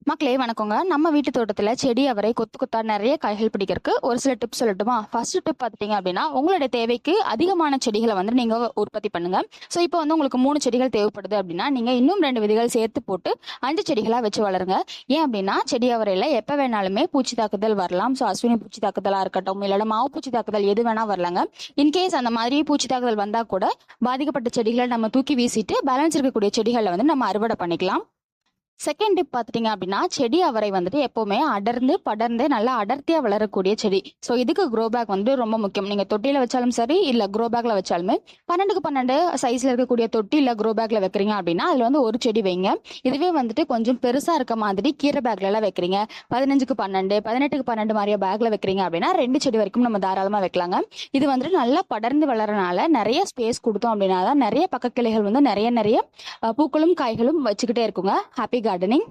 மக்களே வணக்கங்க. நம்ம வீட்டு தோட்டத்துல செடி அவரை கொத்து கொத்தா நிறைய காய்கள் பிடிக்கிறதுக்கு ஒரு சில டிப்ஸ் சொல்லட்டுமா? ஃபர்ஸ்ட் டிப் பார்த்துட்டீங்க அப்படின்னா, உங்களுடைய தேவைக்கு அதிகமான செடிகளை வந்து நீங்க உற்பத்தி பண்ணுங்க. ஸோ இப்போ வந்து உங்களுக்கு 3 செடிகள் தேவைப்படுது அப்படின்னா, நீங்க இன்னும் 2 விதைகள் சேர்த்து போட்டு 5 செடிகளா வச்சு வளருங்க. ஏன் அப்படின்னா செடி அவரையில எப்ப வேணாலுமே பூச்சி தாக்குதல் வரலாம். ஸோ அஸ்வினி பூச்சி தாக்குதலா இருக்கட்டும், இல்லைன்னா மாவு பூச்சி தாக்குதல் எது வேணா வரலாங்க. இன்கேஸ் அந்த மாதிரி பூச்சி தாக்குதல் வந்தா கூட பாதிக்கப்பட்ட செடிகளை நம்ம தூக்கி வீசிட்டு பேலன்ஸ் இருக்கக்கூடிய செடிகளை வந்து நம்ம அறுவடை பண்ணிக்கலாம். செகண்ட் டிப் பார்த்துட்டீங்க அப்படின்னா, செடி அவரை வந்துட்டு எப்பவுமே அடர்ந்து படர்ந்து நல்லா அடர்த்தியா வளரக்கூடிய செடி. ஸோ இதுக்கு க்ரோ பேக் வந்து ரொம்ப முக்கியம். நீங்க தொட்டியில வச்சாலும் சரி, இல்ல க்ரோ பேக்ல வச்சாலுமே 12க்கு 12 சைஸ்ல இருக்கக்கூடிய தொட்டி இல்ல க்ரோ பேக்ல வைக்கிறீங்க அப்படின்னா அதுல வந்து ஒரு செடி வைங்க. இதுவே வந்துட்டு கொஞ்சம் பெருசா இருக்க மாதிரி கீரை பேக்ல எல்லாம் வைக்கிறீங்க, 15க்கு 12 18க்கு 12 மாதிரியா பேக்ல வைக்கிறீங்க அப்படின்னா 2 செடி வரைக்கும் நம்ம தாராளமா வைக்கலாங்க. இது வந்துட்டு நல்லா படர்ந்து வளரனால நிறைய ஸ்பேஸ் கொடுத்தோம் அப்படின்னா தான் நிறைய பக்க கிளைகள் வந்து நிறைய நிறைய பூக்களும் காய்களும் வச்சுக்கிட்டே இருக்குங்க. Happy gardening.